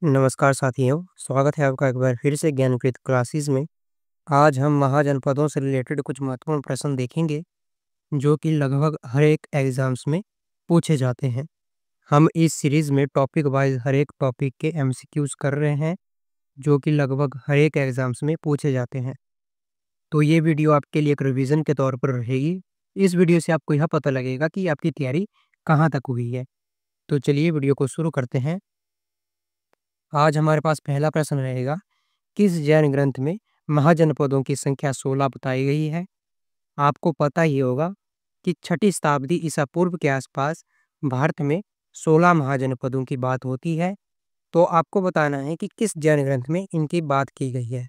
नमस्कार साथियों, स्वागत है आपका एक बार फिर से ज्ञानकृत क्लासेस में। आज हम महाजनपदों से रिलेटेड कुछ महत्वपूर्ण प्रश्न देखेंगे, जो कि लगभग हर एक एग्ज़ाम्स में पूछे जाते हैं। हम इस सीरीज़ में टॉपिक वाइज़ हर एक टॉपिक के एमसीक्यूज़ कर रहे हैं, जो कि लगभग हर एक एग्ज़ाम्स में पूछे जाते हैं। तो ये वीडियो आपके लिए एक रिवीजन के तौर पर रहेगी। इस वीडियो से आपको यह पता लगेगा कि आपकी तैयारी कहाँ तक हुई है। तो चलिए वीडियो को शुरू करते हैं। आज हमारे पास पहला प्रश्न रहेगा, किस जैन ग्रंथ में महाजनपदों की संख्या 16 बताई गई है? आपको पता ही होगा कि छठी शताब्दी ईसा पूर्व के आसपास भारत में 16 महाजनपदों की बात होती है। तो आपको बताना है कि किस जैन ग्रंथ में इनकी बात की गई है।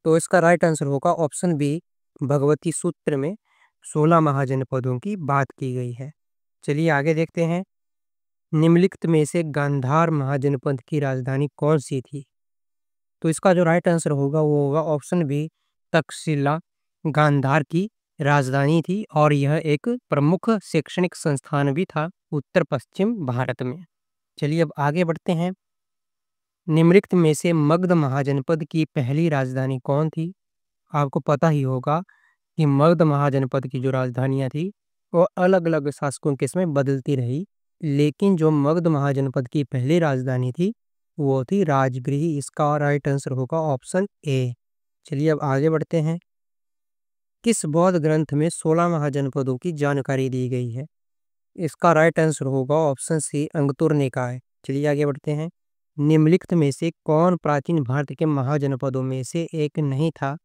तो इसका राइट आंसर होगा ऑप्शन बी, भगवती सूत्र में 16 महाजनपदों की बात की गई है। चलिए आगे देखते हैं। निम्नलिखित में से गांधार महाजनपद की राजधानी कौन सी थी? तो इसका जो राइट आंसर होगा वो होगा ऑप्शन बी, तक्षशिला गांधार की राजधानी थी और यह एक प्रमुख शैक्षणिक संस्थान भी था उत्तर पश्चिम भारत में। चलिए अब आगे बढ़ते हैं। निम्नलिखित में से मगध महाजनपद की पहली राजधानी कौन थी? आपको पता ही होगा कि मगध महाजनपद की जो राजधानियां थी वो अलग अलग शासकों के समय बदलती रही, लेकिन जो मगध महाजनपद की पहली राजधानी थी वो थी राजगृह। इसका राइट आंसर होगा ऑप्शन ए। चलिए अब आगे बढ़ते हैं। किस बौद्ध ग्रंथ में 16 महाजनपदों की जानकारी दी गई है? इसका राइट आंसर होगा ऑप्शन सी, अंगुत्तर निकाय। चलिए आगे बढ़ते हैं। निम्नलिखित में से कौन प्राचीन भारत के महाजनपदों में से एक नहीं था?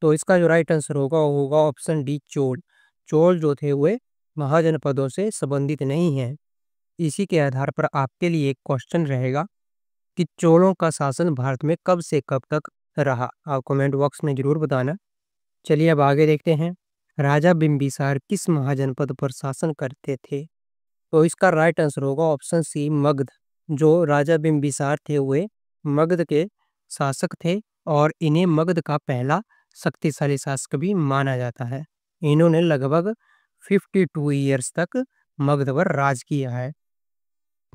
तो इसका जो राइट आंसर होगा वो होगा ऑप्शन डी, चोल। चोल जो थे वे महाजनपदों से संबंधित नहीं हैं। इसी के आधार पर आपके लिए एक क्वेश्चन रहेगा कि चोलों का शासन भारत में कब से कब तक रहा? आप कमेंट बॉक्स में जरूर बताना। चलिए अब आगे देखते हैं। राजा बिंबिसार किस महाजनपद पर शासन करते थे? तो इसका राइट आंसर होगा ऑप्शन सी, मगध। जो राजा बिंबिसार थे वे मगध के शासक थे और इन्हें मगध का पहला शक्तिशाली शासक भी माना जाता है। इन्होंने लगभग 52 ईयर्स तक मगध पर राज किया है।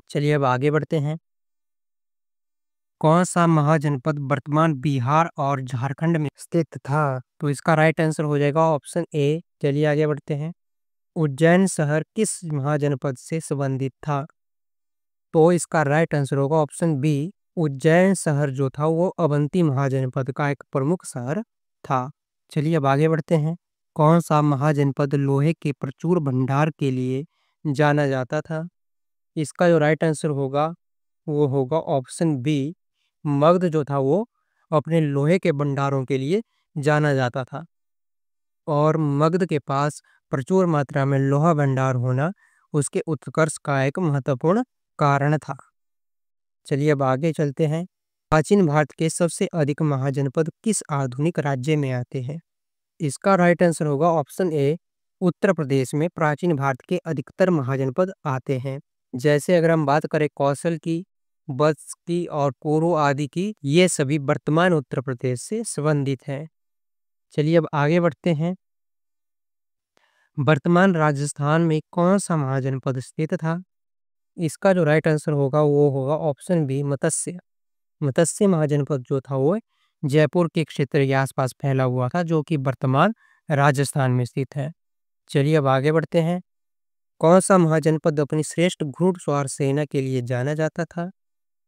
चलिए अब आगे बढ़ते हैं। कौन सा महाजनपद वर्तमान बिहार और झारखंड में स्थित था? तो इसका राइट आंसर हो जाएगा ऑप्शन ए। चलिए आगे बढ़ते हैं। उज्जैन शहर किस महाजनपद से संबंधित था? तो इसका राइट आंसर होगा ऑप्शन बी, उज्जैन शहर जो था वो अवंती महाजनपद का एक प्रमुख शहर था। चलिए अब आगे बढ़ते हैं। कौन सा महाजनपद लोहे के प्रचुर भंडार के लिए जाना जाता था? इसका जो राइट आंसर होगा वो होगा ऑप्शन बी, मगध जो था वो अपने लोहे के भंडारों के लिए जाना जाता था और मगध के पास प्रचुर मात्रा में लोहा भंडार होना उसके उत्कर्ष का एक महत्वपूर्ण कारण था। चलिए अब आगे चलते हैं। प्राचीन भारत के सबसे अधिक महाजनपद किस आधुनिक राज्य में आते हैं? इसका राइट आंसर होगा ऑप्शन ए, उत्तर प्रदेश में प्राचीन भारत के अधिकतर महाजनपद आते हैं। जैसे अगर हम बात करें कौशल की, वत्स की और कोरो आदि की, ये सभी वर्तमान उत्तर प्रदेश से संबंधित हैं। चलिए अब आगे बढ़ते हैं। वर्तमान राजस्थान में कौन सा महाजनपद स्थित था? इसका जो राइट आंसर होगा वो होगा ऑप्शन बी, मत्स्य। मत्स्य महाजनपद जो था वो जयपुर के क्षेत्र के आसपास फैला हुआ था, जो कि वर्तमान राजस्थान में स्थित है। चलिए अब आगे बढ़ते हैं। कौन सा महाजनपद अपनी श्रेष्ठ घुड़सवार सेना के लिए जाना जाता था?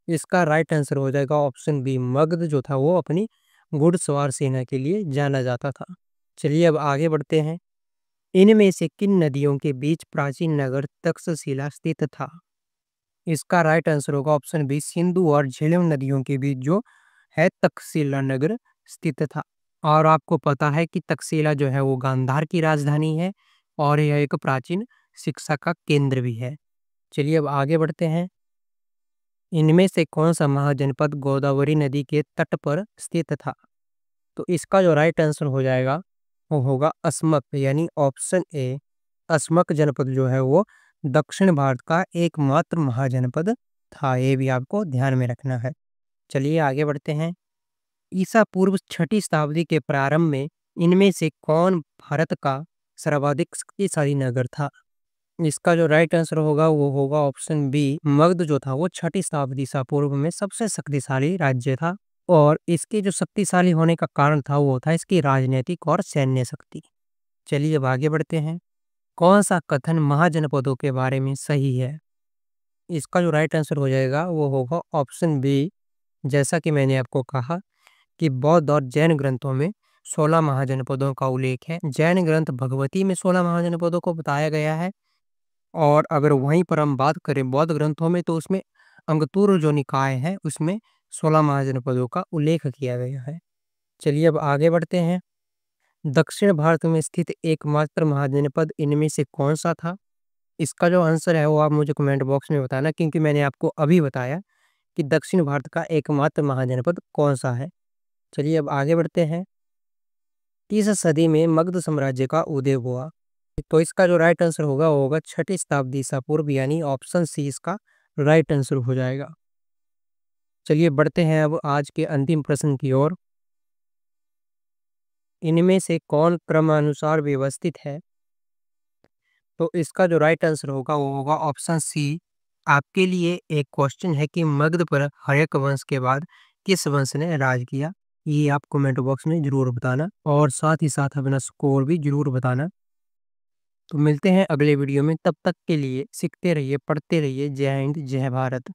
इसका राइट आंसर हो जाएगा ऑप्शन बी, मगध जो था वो अपनी घुड़सवार सेना के लिए जाना जाता था। चलिए अब आगे बढ़ते हैं। इनमें से किन नदियों के बीच प्राचीन नगर तक्षशिला स्थित था? इसका राइट आंसर होगा ऑप्शन बी, सिंधु और झेलम नदियों के बीच जो है तक्षशिला नगर स्थित था। और आपको पता है कि तक्षशिला जो है वो गांधार की राजधानी है और यह एक प्राचीन शिक्षा का केंद्र भी है। चलिए अब आगे बढ़ते हैं। इनमें से कौन सा महाजनपद गोदावरी नदी के तट पर स्थित था? तो इसका जो राइट आंसर हो जाएगा वो होगा अस्मक, यानी ऑप्शन ए। अस्मक जनपद जो है वो दक्षिण भारत का एकमात्र महाजनपद था। ये भी आपको ध्यान में रखना है। चलिए आगे बढ़ते हैं। ईसा पूर्व छठी शताब्दी के प्रारंभ में इनमें से कौन भारत का सर्वाधिक शक्तिशाली नगर था? इसका जो राइट आंसर होगा वो होगा ऑप्शन बी। मगध जो था वो 6ठी शताब्दी ईसा पूर्व में सबसे शक्तिशाली राज्य था और इसके जो शक्तिशाली होने का कारण था वो था इसकी राजनीतिक और सैन्य शक्ति। चलिए अब आगे बढ़ते हैं। कौन सा कथन महाजनपदों के बारे में सही है? इसका जो राइट आंसर हो जाएगा वो होगा ऑप्शन बी। जैसा कि मैंने आपको कहा कि बौद्ध और जैन ग्रंथों में 16 महाजनपदों का उल्लेख है। जैन ग्रंथ भगवती में 16 महाजनपदों को बताया गया है और अगर वहीं पर हम बात करें बौद्ध ग्रंथों में तो उसमें अंगतुर जो निकाय है उसमें 16 महाजनपदों का उल्लेख किया गया है। चलिए अब आगे बढ़ते हैं। दक्षिण भारत में स्थित एकमात्र महाजनपद इनमें से कौन सा था? इसका जो आंसर है वो आप मुझे कमेंट बॉक्स में बताना, क्योंकि मैंने आपको अभी बताया कि दक्षिण भारत का एकमात्र महाजनपद कौन सा है। चलिए अब आगे बढ़ते हैं। किस सदी में मगध साम्राज्य का उदय हुआ? तो इसका जो राइट आंसर होगा वो होगा 6ठी शताब्दी ईसा पूर्व, यानी ऑप्शन सी इसका राइट आंसर हो जाएगा। चलिए बढ़ते हैं अब आज के अंतिम प्रश्न की ओर। इनमें से कौन क्रमानुसार व्यवस्थित है? तो इसका जो राइट आंसर होगा वो होगा ऑप्शन सी। आपके लिए एक क्वेश्चन है कि मगध पर हर्यक वंश के बाद किस वंश ने राज किया? ये आप कमेंट बॉक्स में जरूर बताना और साथ ही साथ अपना स्कोर भी जरूर बताना। तो मिलते हैं अगले वीडियो में, तब तक के लिए सीखते रहिए, पढ़ते रहिए। जय हिंद, जय भारत।